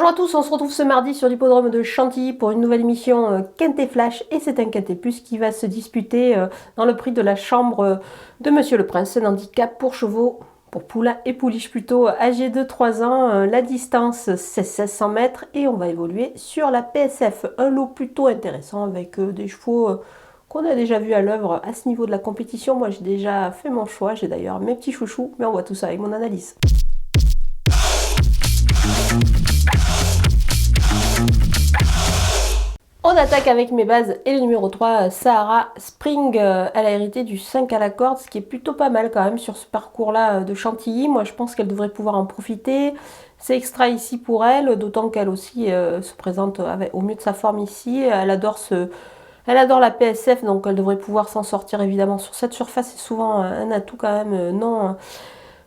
Bonjour à tous, on se retrouve ce mardi sur l'hippodrome de Chantilly pour une nouvelle émission Quintet Flash et c'est un Quintet Plus qui va se disputer dans le prix de la chambre de Monsieur le Prince, un handicap pour chevaux, pour poulains et pouliches plutôt, âgés de 3 ans, la distance c'est 1600 mètres et on va évoluer sur la PSF, un lot plutôt intéressant avec des chevaux qu'on a déjà vu à l'œuvre à ce niveau de la compétition. Moi j'ai déjà fait mon choix, j'ai d'ailleurs mes petits chouchous, mais on voit tout ça avec mon analyse. On attaque avec mes bases et le numéro 3, Sahara Spring. Elle a hérité du 5 à la corde, ce qui est plutôt pas mal quand même sur ce parcours-là de Chantilly. Moi, je pense qu'elle devrait pouvoir en profiter. C'est extra ici pour elle, d'autant qu'elle aussi se présente au mieux de sa forme ici. Elle adore la PSF, donc elle devrait pouvoir s'en sortir évidemment sur cette surface. C'est souvent un atout quand même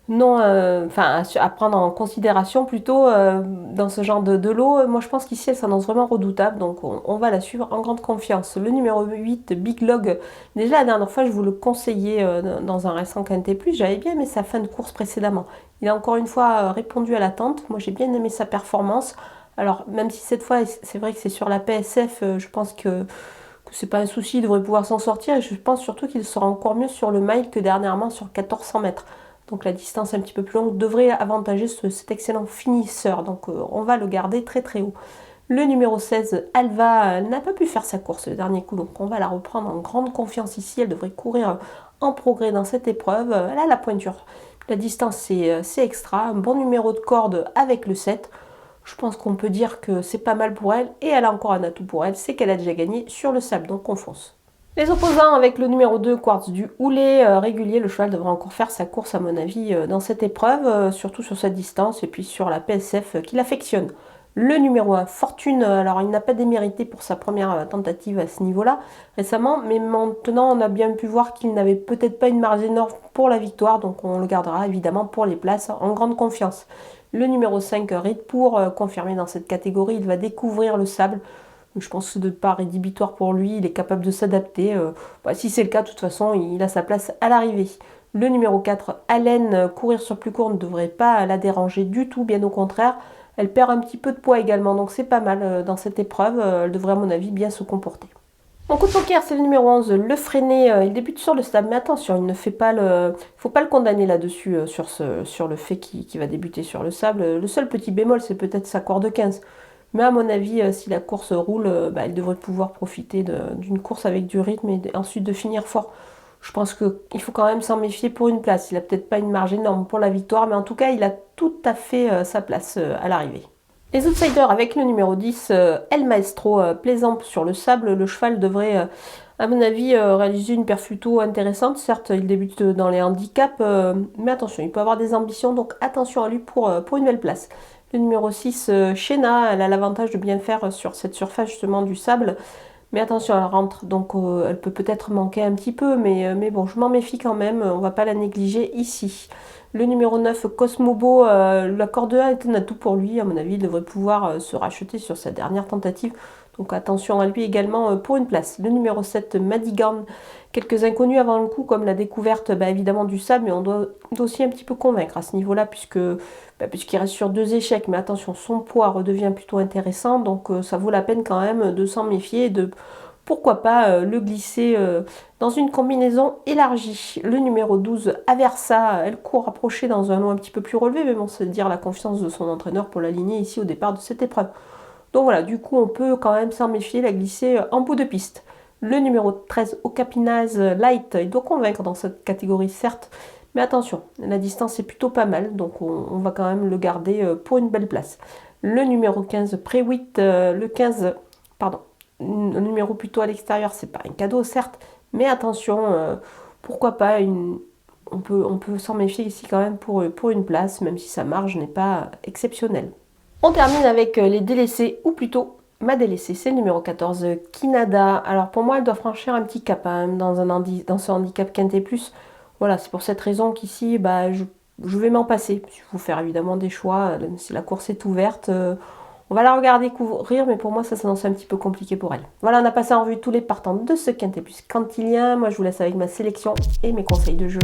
à prendre en considération plutôt dans ce genre de lot. Moi je pense qu'ici elle s'annonce vraiment redoutable, donc on va la suivre en grande confiance. Le numéro 8, Big Log, déjà la dernière fois je vous le conseillais dans un récent Quintet Plus, j'avais bien aimé sa fin de course précédemment. Il a encore une fois répondu à l'attente, moi j'ai bien aimé sa performance. Alors même si cette fois c'est vrai que c'est sur la PSF, je pense que c'est pas un souci, il devrait pouvoir s'en sortir, et je pense surtout qu'il sera encore mieux sur le mile que dernièrement sur 1400 mètres. Donc la distance un petit peu plus longue devrait avantager cet excellent finisseur. Donc on va le garder très très haut. Le numéro 16, Alva, n'a pas pu faire sa course le dernier coup. Donc on va la reprendre en grande confiance ici. Elle devrait courir en progrès dans cette épreuve. Elle a la pointure. La distance c'est extra. Un bon numéro de corde avec le 7. Je pense qu'on peut dire que c'est pas mal pour elle. Et elle a encore un atout pour elle. C'est qu'elle a déjà gagné sur le sable. Donc on fonce. Les opposants avec le numéro 2, Quartz du Houlet, régulier, le cheval devra encore faire sa course à mon avis dans cette épreuve, surtout sur cette distance et puis sur la PSF qu'il affectionne. Le numéro 1, Fortune, alors il n'a pas démérité pour sa première tentative à ce niveau-là récemment, mais maintenant on a bien pu voir qu'il n'avait peut-être pas une marge énorme pour la victoire, donc on le gardera évidemment pour les places en grande confiance. Le numéro 5, Rite pour, confirmé dans cette catégorie, il va découvrir le sable. Je pense que de pas rédhibitoire pour lui, il est capable de s'adapter. Si c'est le cas, de toute façon, il a sa place à l'arrivée. Le numéro 4, Allen, courir sur plus court ne devrait pas la déranger du tout, bien au contraire. Elle perd un petit peu de poids également, donc c'est pas mal dans cette épreuve. Elle devrait à mon avis bien se comporter. Mon coup de poker, c'est le numéro 11, Le Freiné. Il débute sur le stade, mais attention, il ne faut pas le condamner là-dessus, sur le fait qu'il va débuter sur le sable. Le seul petit bémol, c'est peut-être sa corde 15. Mais à mon avis, si la course roule, il devrait pouvoir profiter d'une course avec du rythme et ensuite de finir fort. Je pense qu'il faut quand même s'en méfier pour une place. Il n'a peut-être pas une marge énorme pour la victoire, mais en tout cas, il a tout à fait sa place à l'arrivée. Les outsiders avec le numéro 10, El Maestro, plaisant sur le sable. Le cheval devrait, à mon avis, réaliser une perf plutôt intéressante. Certes, il débute dans les handicaps, mais attention, il peut avoir des ambitions, donc attention à lui pour une belle place. Le numéro 6, Shena, elle a l'avantage de bien faire sur cette surface justement du sable. Mais attention, elle rentre, donc elle peut peut-être manquer un petit peu, mais bon, je m'en méfie quand même, on ne va pas la négliger ici. Le numéro 9, Cosmobo, la corde 1 est un atout pour lui, à mon avis, il devrait pouvoir se racheter sur sa dernière tentative. Donc attention à lui également pour une place. Le numéro 7, Madigan, quelques inconnus avant le coup, comme la découverte évidemment du sable, mais on doit aussi un petit peu convaincre à ce niveau-là, puisqu'il reste sur 2 échecs. Mais attention, son poids redevient plutôt intéressant, donc ça vaut la peine quand même de s'en méfier et de pourquoi pas le glisser dans une combinaison élargie. Le numéro 12, Aversa, elle court rapprochée dans un lot un petit peu plus relevé, mais bon, c'est dire la confiance de son entraîneur pour l'aligner ici au départ de cette épreuve. Donc voilà, du coup, on peut quand même s'en méfier, la glisser en bout de piste. Le numéro 13, Okapinaz Light, il doit convaincre dans cette catégorie, certes, mais attention, la distance est plutôt pas mal, donc on va quand même le garder pour une belle place. Le numéro 15, Pré-8, le numéro plutôt à l'extérieur, c'est pas un cadeau, certes, mais attention, pourquoi pas, on peut s'en méfier ici quand même pour une place, même si sa marge n'est pas exceptionnelle. On termine avec les délaissés, ou plutôt ma délaissée, c'est le numéro 14, Kinada. Alors pour moi, elle doit franchir un petit cap hein, dans ce handicap Quintet Plus. Voilà, c'est pour cette raison qu'ici, je vais m'en passer. Il faut faire évidemment des choix, si la course est ouverte. On va la regarder courir, mais pour moi, ça s'annonce un petit peu compliqué pour elle. Voilà, on a passé en revue tous les partants de ce Quintet Plus quintilien. Moi, je vous laisse avec ma sélection et mes conseils de jeu.